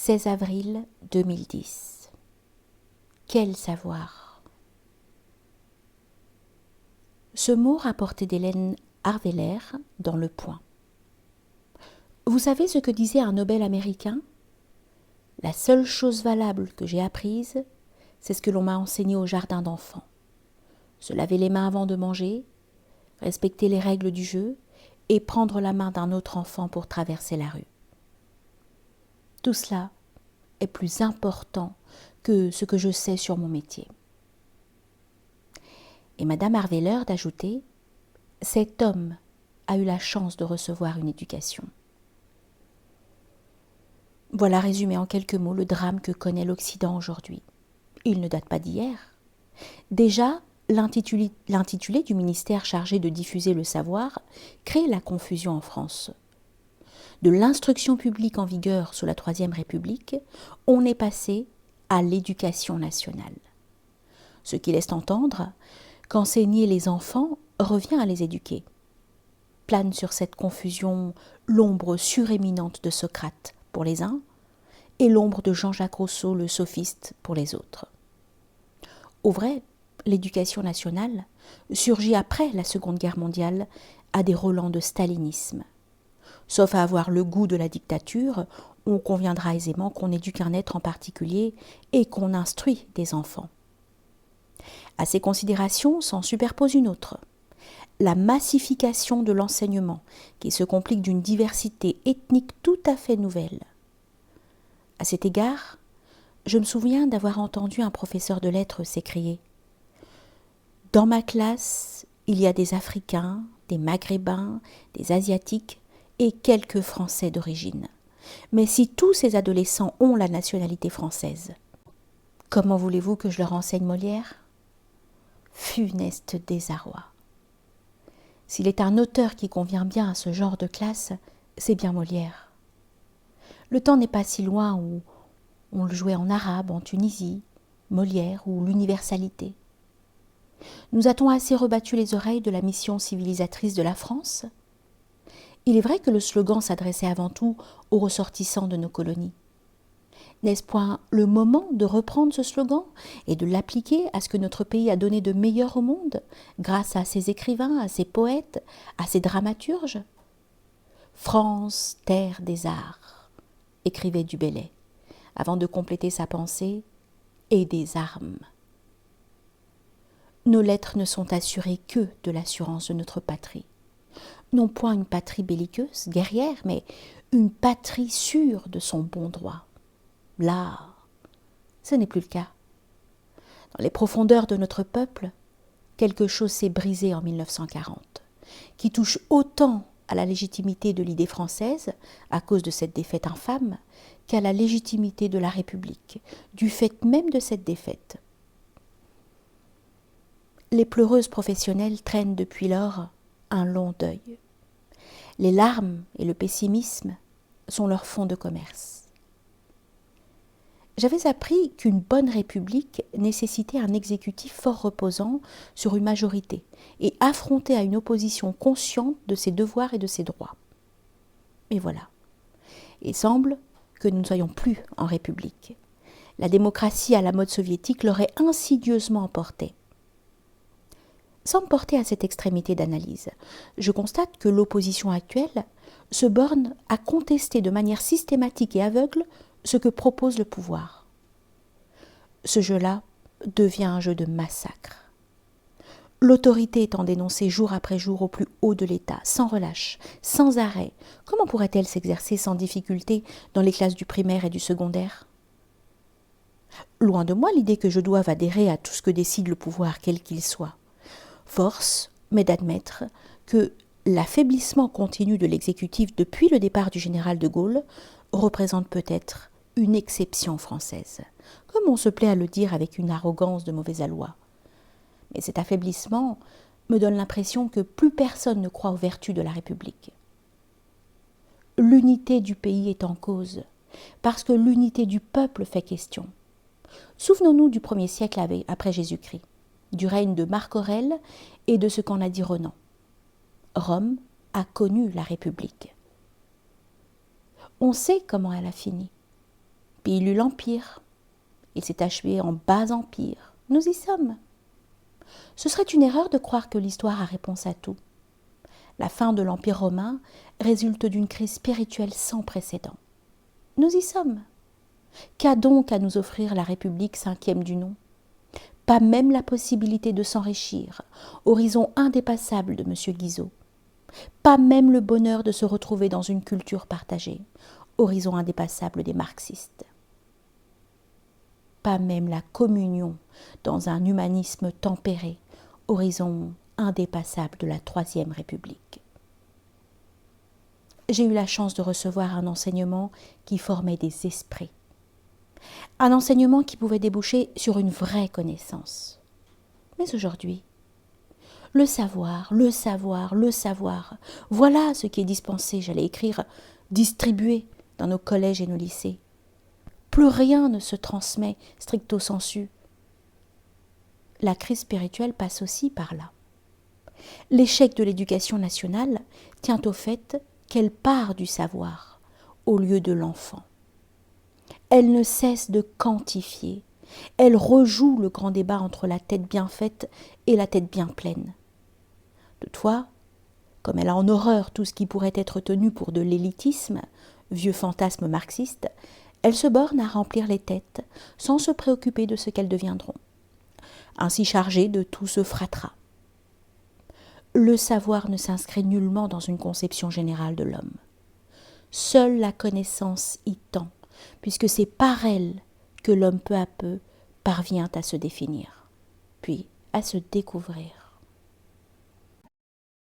16 avril 2010. Quel savoir! Ce mot rapporté d'Hélène Arveler dans Le Point. Vous savez ce que disait un Nobel américain? La seule chose valable que j'ai apprise, c'est ce que l'on m'a enseigné au jardin d'enfants. Se laver les mains avant de manger, respecter les règles du jeu et prendre la main d'un autre enfant pour traverser la rue. Tout cela est plus important que ce que je sais sur mon métier. Et Madame Arveler d'ajouter, cet homme a eu la chance de recevoir une éducation. Voilà résumé en quelques mots le drame que connaît l'Occident aujourd'hui. Il ne date pas d'hier. Déjà, l'intitulé du ministère chargé de diffuser le savoir crée la confusion en France. De l'instruction publique en vigueur sous la Troisième République, on est passé à l'éducation nationale. Ce qui laisse entendre qu'enseigner les enfants revient à les éduquer. Plane sur cette confusion l'ombre suréminente de Socrate pour les uns et l'ombre de Jean-Jacques Rousseau, le sophiste, pour les autres. Au vrai, l'éducation nationale surgit après la Seconde Guerre mondiale à des relents de stalinisme. Sauf à avoir le goût de la dictature, on conviendra aisément qu'on éduque un être en particulier et qu'on instruit des enfants. À ces considérations s'en superpose une autre, la massification de l'enseignement, qui se complique d'une diversité ethnique tout à fait nouvelle. À cet égard, je me souviens d'avoir entendu un professeur de lettres s'écrier « Dans ma classe, il y a des Africains, des Maghrébins, des Asiatiques, et quelques Français d'origine. Mais si tous ces adolescents ont la nationalité française, comment voulez-vous que je leur enseigne Molière ? Funeste désarroi. S'il est un auteur qui convient bien à ce genre de classe, c'est bien Molière. Le temps n'est pas si loin où on le jouait en arabe, en Tunisie, Molière ou l'universalité. Nous a-t-on assez rebattu les oreilles de la mission civilisatrice de la France ? Il est vrai que le slogan s'adressait avant tout aux ressortissants de nos colonies. N'est-ce point le moment de reprendre ce slogan et de l'appliquer à ce que notre pays a donné de meilleur au monde, grâce à ses écrivains, à ses poètes, à ses dramaturges ? France, terre des arts, écrivait Du Bellay, avant de compléter sa pensée, et des armes. Nos lettres ne sont assurées que de l'assurance de notre patrie. Non point une patrie belliqueuse, guerrière, mais une patrie sûre de son bon droit. Là, ce n'est plus le cas. Dans les profondeurs de notre peuple, quelque chose s'est brisé en 1940, qui touche autant à la légitimité de l'idée française, à cause de cette défaite infâme, qu'à la légitimité de la République, du fait même de cette défaite. Les pleureuses professionnelles traînent depuis lors un long deuil. Les larmes et le pessimisme sont leur fonds de commerce. J'avais appris qu'une bonne république nécessitait un exécutif fort reposant sur une majorité et affronté à une opposition consciente de ses devoirs et de ses droits. Et voilà. Il semble que nous ne soyons plus en république. La démocratie à la mode soviétique l'aurait insidieusement emportée. Sans me porter à cette extrémité d'analyse, je constate que l'opposition actuelle se borne à contester de manière systématique et aveugle ce que propose le pouvoir. Ce jeu-là devient un jeu de massacre. L'autorité étant dénoncée jour après jour au plus haut de l'État, sans relâche, sans arrêt, comment pourrait-elle s'exercer sans difficulté dans les classes du primaire et du secondaire ? Loin de moi l'idée que je doive adhérer à tout ce que décide le pouvoir, quel qu'il soit. Force m'est d'admettre que l'affaiblissement continu de l'exécutif depuis le départ du général de Gaulle représente peut-être une exception française, comme on se plaît à le dire avec une arrogance de mauvais aloi. Mais cet affaiblissement me donne l'impression que plus personne ne croit aux vertus de la République. L'unité du pays est en cause, parce que l'unité du peuple fait question. Souvenons-nous du 1er siècle après Jésus-Christ, du règne de Marc Aurèle et de ce qu'en a dit Renan. Rome a connu la République. On sait comment elle a fini. Puis il eut l'Empire. Il s'est achevé en bas empire. Nous y sommes. Ce serait une erreur de croire que l'histoire a réponse à tout. La fin de l'Empire romain résulte d'une crise spirituelle sans précédent. Nous y sommes. Qu'a donc à nous offrir la République cinquième du nom? Pas même la possibilité de s'enrichir, horizon indépassable de M. Guizot. Pas même le bonheur de se retrouver dans une culture partagée, horizon indépassable des marxistes. Pas même la communion dans un humanisme tempéré, horizon indépassable de la Troisième République. J'ai eu la chance de recevoir un enseignement qui formait des esprits. Un enseignement qui pouvait déboucher sur une vraie connaissance. Mais aujourd'hui, le savoir, voilà ce qui est dispensé, j'allais écrire, distribué dans nos collèges et nos lycées. Plus rien ne se transmet stricto sensu. La crise spirituelle passe aussi par là. L'échec de l'éducation nationale tient au fait qu'elle part du savoir au lieu de l'enfant. Elle ne cesse de quantifier. Elle rejoue le grand débat entre la tête bien faite et la tête bien pleine. Toutefois, comme elle a en horreur tout ce qui pourrait être tenu pour de l'élitisme, vieux fantasme marxiste, elle se borne à remplir les têtes sans se préoccuper de ce qu'elles deviendront. Ainsi chargée de tout ce fratras. Le savoir ne s'inscrit nullement dans une conception générale de l'homme. Seule la connaissance y tend, puisque c'est par elle que l'homme peu à peu parvient à se définir, puis à se découvrir.